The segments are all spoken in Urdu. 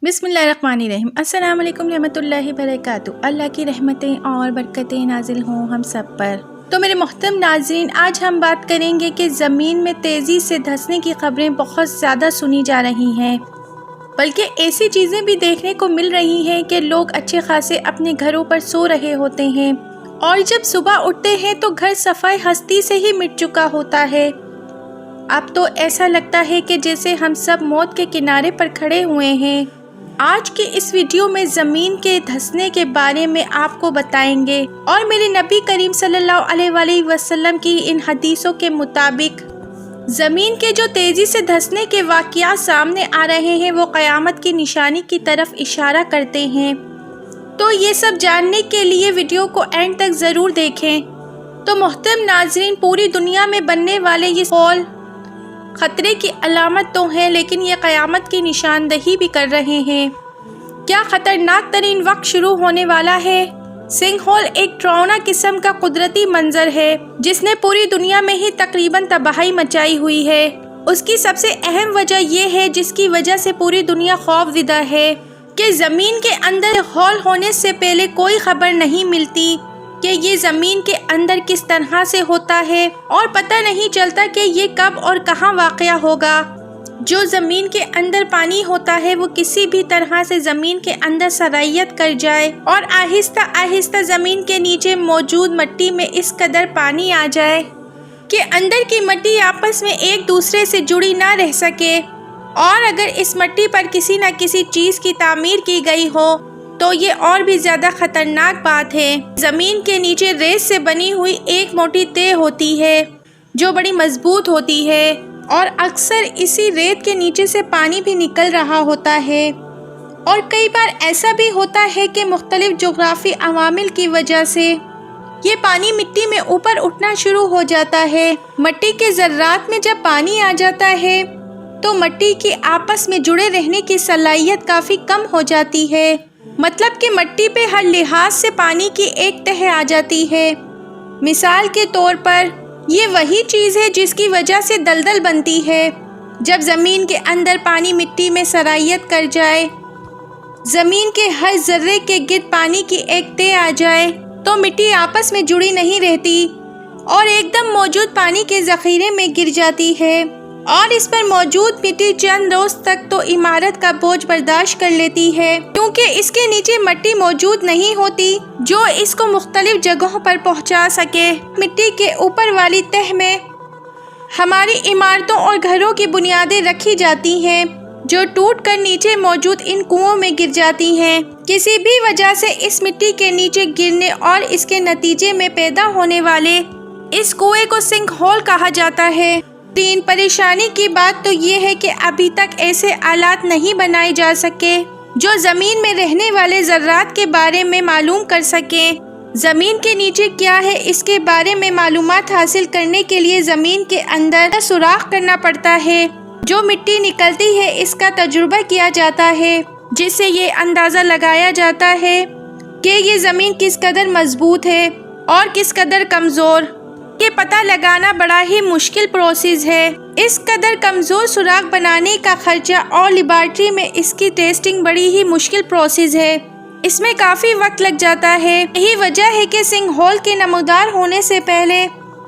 بسم اللہ الرحمن الرحیم۔ السلام علیکم رحمۃ اللہ وبرکاتہ۔ اللہ کی رحمتیں اور برکتیں نازل ہوں ہم سب پر۔ تو میرے محترم ناظرین، آج ہم بات کریں گے کہ زمین میں تیزی سے دھنسنے کی خبریں بہت زیادہ سنی جا رہی ہیں، بلکہ ایسی چیزیں بھی دیکھنے کو مل رہی ہیں کہ لوگ اچھے خاصے اپنے گھروں پر سو رہے ہوتے ہیں اور جب صبح اٹھتے ہیں تو گھر صفائی ہستی سے ہی مٹ چکا ہوتا ہے۔ اب تو ایسا لگتا ہے کہ جیسے ہم سب موت کے کنارے پر کھڑے ہوئے ہیں۔ آج کی اس ویڈیو میں زمین کے دھنسنے کے بارے میں آپ کو بتائیں گے اور میرے نبی کریم صلی اللہ علیہ وآلہ وسلم کی ان حدیثوں کے مطابق زمین کے جو تیزی سے دھنسنے کے واقعات سامنے آ رہے ہیں وہ قیامت کی نشانی کی طرف اشارہ کرتے ہیں۔ تو یہ سب جاننے کے لیے ویڈیو کو اینڈ تک ضرور دیکھیں۔ تو محترم ناظرین، پوری دنیا میں بننے والے یہ ہول خطرے کی علامت تو ہیں، لیکن یہ قیامت کی نشاندہی بھی کر رہے ہیں۔ کیا خطرناک ترین وقت شروع ہونے والا ہے؟ سنک ہول ایک ڈراؤنا قسم کا قدرتی منظر ہے جس نے پوری دنیا میں ہی تقریباً تباہی مچائی ہوئی ہے۔ اس کی سب سے اہم وجہ یہ ہے، جس کی وجہ سے پوری دنیا خوف زدہ ہے، کہ زمین کے اندر ہول ہونے سے پہلے کوئی خبر نہیں ملتی کہ یہ زمین کے اندر کس طرح سے ہوتا ہے، اور پتہ نہیں چلتا کہ یہ کب اور کہاں واقع ہوگا۔ جو زمین کے اندر پانی ہوتا ہے وہ کسی بھی طرح سے زمین کے اندر سرائیت کر جائے اور آہستہ آہستہ زمین کے نیچے موجود مٹی میں اس قدر پانی آ جائے کہ اندر کی مٹی آپس میں ایک دوسرے سے جڑی نہ رہ سکے، اور اگر اس مٹی پر کسی نہ کسی چیز کی تعمیر کی گئی ہو تو یہ اور بھی زیادہ خطرناک بات ہے۔ زمین کے نیچے ریت سے بنی ہوئی ایک موٹی تہ ہوتی ہے جو بڑی مضبوط ہوتی ہے، اور اکثر اسی ریت کے نیچے سے پانی بھی نکل رہا ہوتا ہے، اور کئی بار ایسا بھی ہوتا ہے کہ مختلف جغرافی عوامل کی وجہ سے یہ پانی مٹی میں اوپر اٹھنا شروع ہو جاتا ہے۔ مٹی کے ذرات میں جب پانی آ جاتا ہے تو مٹی کی آپس میں جڑے رہنے کی صلاحیت کافی کم ہو جاتی ہے، مطلب کہ مٹی پہ ہر لحاظ سے پانی کی ایک تہ آ جاتی ہے۔ مثال کے طور پر یہ وہی چیز ہے جس کی وجہ سے دلدل بنتی ہے۔ جب زمین کے اندر پانی مٹی میں سرائیت کر جائے، زمین کے ہر ذرے کے گرد پانی کی ایک تہ آ جائے تو مٹی آپس میں جڑی نہیں رہتی اور ایک دم موجود پانی کے ذخیرے میں گر جاتی ہے، اور اس پر موجود مٹی چند روز تک تو عمارت کا بوجھ برداشت کر لیتی ہے، کیونکہ اس کے نیچے مٹی موجود نہیں ہوتی جو اس کو مختلف جگہوں پر پہنچا سکے۔ مٹی کے اوپر والی تہ میں ہماری عمارتوں اور گھروں کی بنیادیں رکھی جاتی ہیں جو ٹوٹ کر نیچے موجود ان کنوؤں میں گر جاتی ہیں۔ کسی بھی وجہ سے اس مٹی کے نیچے گرنے اور اس کے نتیجے میں پیدا ہونے والے اس کنویں کو سنک ہول کہا جاتا ہے۔ تین پریشانی کی بات تو یہ ہے کہ ابھی تک ایسے آلات نہیں بنائے جا سکے جو زمین میں رہنے والے ذرات کے بارے میں معلوم کر سکیں۔ زمین کے نیچے کیا ہے اس کے بارے میں معلومات حاصل کرنے کے لیے زمین کے اندر سوراخ کرنا پڑتا ہے۔ جو مٹی نکلتی ہے اس کا تجربہ کیا جاتا ہے، جس سے یہ اندازہ لگایا جاتا ہے کہ یہ زمین کس قدر مضبوط ہے اور کس قدر کمزور۔ یہ پتہ لگانا بڑا ہی مشکل پروسیس ہے۔ اس قدر کمزور سوراخ بنانے کا خرچہ اور لیبارٹری میں اس کی ٹیسٹنگ بڑی ہی مشکل پروسیس ہے، اس میں کافی وقت لگ جاتا ہے۔ یہی وجہ ہے کہ سنک ہول کے نمودار ہونے سے پہلے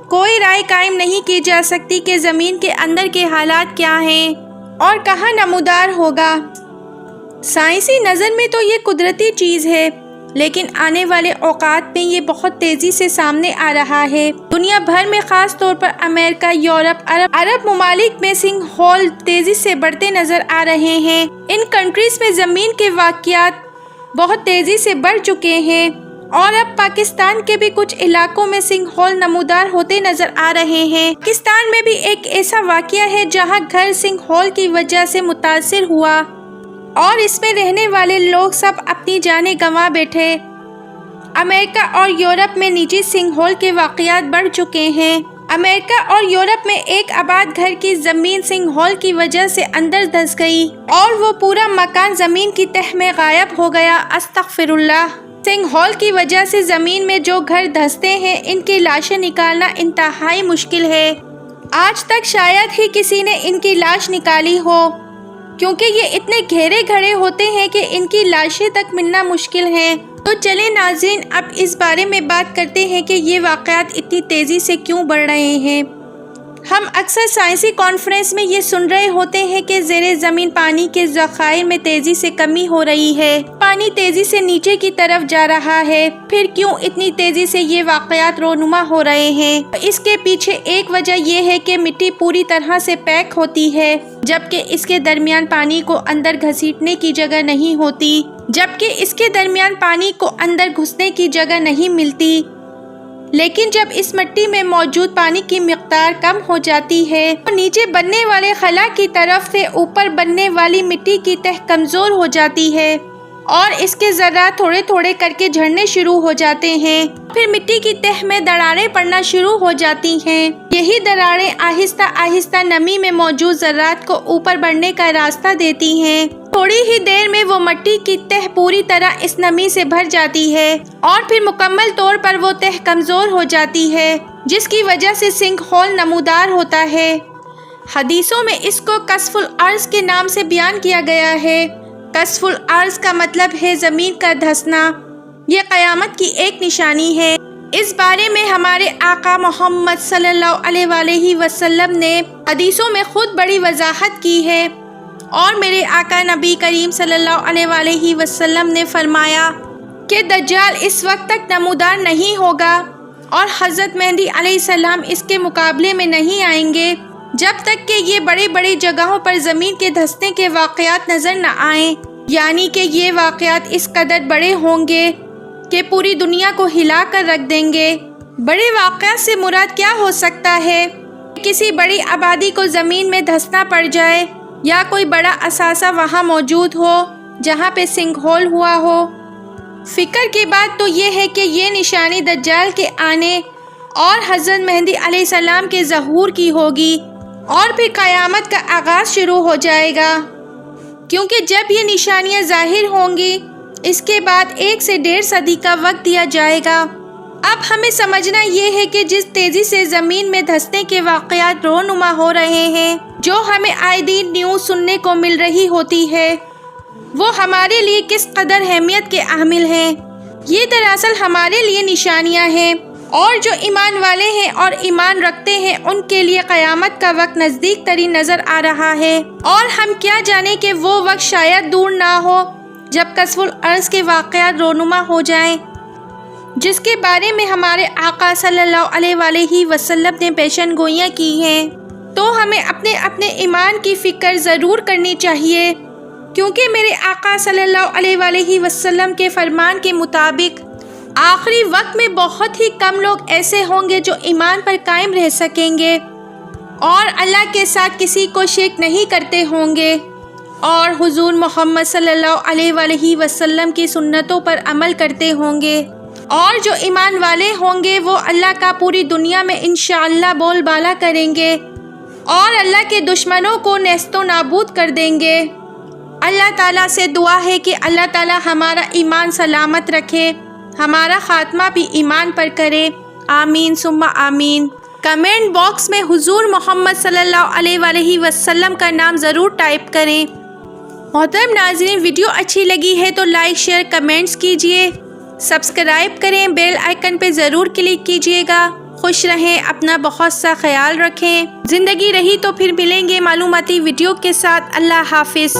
کوئی رائے قائم نہیں کی جا سکتی کہ زمین کے اندر کے حالات کیا ہیں اور کہاں نمودار ہوگا۔ سائنسی نظر میں تو یہ قدرتی چیز ہے، لیکن آنے والے اوقات میں یہ بہت تیزی سے سامنے آ رہا ہے۔ دنیا بھر میں، خاص طور پر امریکہ، یورپ، عرب ممالک میں سنک ہول تیزی سے بڑھتے نظر آ رہے ہیں۔ ان کنٹریز میں زمین کے واقعات بہت تیزی سے بڑھ چکے ہیں، اور اب پاکستان کے بھی کچھ علاقوں میں سنک ہول نمودار ہوتے نظر آ رہے ہیں۔ پاکستان میں بھی ایک ایسا واقعہ ہے جہاں گھر سنک ہول کی وجہ سے متاثر ہوا اور اس میں رہنے والے لوگ سب اپنی جانیں گنوا بیٹھے۔ امریکہ اور یورپ میں نجی سنک ہول کے واقعات بڑھ چکے ہیں۔ امریکہ اور یورپ میں ایک آباد گھر کی زمین سنک ہول کی وجہ سے اندر دھنس گئی اور وہ پورا مکان زمین کی تہ میں غائب ہو گیا۔ استغفر اللہ۔ سنک ہول کی وجہ سے زمین میں جو گھر دھنستے ہیں ان کی لاشیں نکالنا انتہائی مشکل ہے۔ آج تک شاید ہی کسی نے ان کی لاش نکالی ہو۔ کیونکہ یہ اتنے گہرے گھڑے ہوتے ہیں کہ ان کی لاشیں تک ملنا مشکل ہے۔ تو چلیں ناظرین، اب اس بارے میں بات کرتے ہیں کہ یہ واقعات اتنی تیزی سے کیوں بڑھ رہے ہیں۔ ہم اکثر سائنسی کانفرنس میں یہ سن رہے ہوتے ہیں کہ زیر زمین پانی کے ذخائر میں تیزی سے کمی ہو رہی ہے، پانی تیزی سے نیچے کی طرف جا رہا ہے۔ پھر کیوں اتنی تیزی سے یہ واقعات رونما ہو رہے ہیں؟ اس کے پیچھے ایک وجہ یہ ہے کہ مٹی پوری طرح سے پیک ہوتی ہے، جبکہ اس کے درمیان پانی کو اندر گھسیٹنے کی جگہ نہیں ہوتی، گھسنے کی جگہ نہیں ملتی۔ لیکن جب اس مٹی میں موجود پانی کی مقدار کم ہو جاتی ہے تو نیچے بننے والے خلا کی طرف سے اوپر بننے والی مٹی کی تہ کمزور ہو جاتی ہے اور اس کے ذرات تھوڑے تھوڑے کر کے جھڑنے شروع ہو جاتے ہیں۔ پھر مٹی کی تہ میں دراڑیں پڑنا شروع ہو جاتی ہیں۔ یہی دراڑیں آہستہ آہستہ نمی میں موجود ذرات کو اوپر بڑھنے کا راستہ دیتی ہیں۔ تھوڑی ہی دیر میں وہ مٹی کی تہ پوری طرح اس نمی سے بھر جاتی ہے اور پھر مکمل طور پر وہ تہ کمزور ہو جاتی ہے، جس کی وجہ سے سنک ہول نمودار ہوتا ہے۔ حدیثوں میں اس کو کسف الارض کے نام سے بیان کیا گیا ہے۔ کسف الارض کا مطلب ہے زمین کا دھسنا۔ یہ قیامت کی ایک نشانی ہے۔ اس بارے میں ہمارے آقا محمد صلی اللہ علیہ وآلہ وسلم نے حدیثوں میں خود بڑی وضاحت کی ہے، اور میرے آقا نبی کریم صلی اللہ علیہ وآلہ وسلم نے فرمایا کہ دجال اس وقت تک نمودار نہیں ہوگا اور حضرت مہدی علیہ السلام اس کے مقابلے میں نہیں آئیں گے جب تک کہ یہ بڑی بڑی جگہوں پر زمین کے دھسنے کے واقعات نظر نہ آئیں، یعنی کہ یہ واقعات اس قدر بڑے ہوں گے کہ پوری دنیا کو ہلا کر رکھ دیں گے۔ بڑے واقعات سے مراد کیا ہو سکتا ہے؟ کسی بڑی آبادی کو زمین میں دھسنا پڑ جائے یا کوئی بڑا اثاثہ وہاں موجود ہو جہاں پہ سنک ہول ہوا ہو۔ فکر کی بات تو یہ ہے کہ یہ نشانی دجال کے آنے اور حضرت مہدی علیہ السلام کے ظہور کی ہوگی اور پھر قیامت کا آغاز شروع ہو جائے گا، کیونکہ جب یہ نشانیاں ظاہر ہوں گی اس کے بعد 1 سے 1.5 صدی کا وقت دیا جائے گا۔ اب ہمیں سمجھنا یہ ہے کہ جس تیزی سے زمین میں دھسنے کے واقعات رونما ہو رہے ہیں، جو ہمیں آئے دن نیوز سننے کو مل رہی ہوتی ہے، وہ ہمارے لیے کس قدر اہمیت کے حامل ہیں۔ یہ دراصل ہمارے لیے نشانیاں ہیں، اور جو ایمان والے ہیں اور ایمان رکھتے ہیں ان کے لیے قیامت کا وقت نزدیک ترین نظر آ رہا ہے، اور ہم کیا جانے کہ وہ وقت شاید دور نہ ہو جب کسف الارض کے واقعات رونما ہو جائیں، جس کے بارے میں ہمارے آقا صلی اللہ علیہ وآلہ وسلم نے پیشن گوئیاں کی ہیں۔ تو ہمیں اپنے ایمان کی فکر ضرور کرنی چاہیے، کیونکہ میرے آقا صلی اللہ علیہ وآلہ وسلم کے فرمان کے مطابق آخری وقت میں بہت ہی کم لوگ ایسے ہوں گے جو ایمان پر قائم رہ سکیں گے اور اللہ کے ساتھ کسی کو شرک نہیں کرتے ہوں گے، اور حضور محمد صلی اللہ علیہ وآلہ وسلم کی سنتوں پر عمل کرتے ہوں گے، اور جو ایمان والے ہوں گے وہ اللہ کا پوری دنیا میں انشاءاللہ بول بالا کریں گے اور اللہ کے دشمنوں کو نیست و نابود کر دیں گے۔ اللہ تعالیٰ سے دعا ہے کہ اللہ تعالیٰ ہمارا ایمان سلامت رکھے، ہمارا خاتمہ بھی ایمان پر کرے، آمین ثم آمین۔ کمنٹ باکس میں حضور محمد صلی اللہ علیہ وآلہ وسلم کا نام ضرور ٹائپ کریں۔ محترم ناظرین، ویڈیو اچھی لگی ہے تو لائک شیئر کمنٹس کیجئے، سبسکرائب کریں، بیل آئیکن پہ ضرور کلک کیجئے گا۔ خوش رہیں، اپنا بہت سا خیال رکھیں۔ زندگی رہی تو پھر ملیں گے معلوماتی ویڈیو کے ساتھ۔ اللہ حافظ۔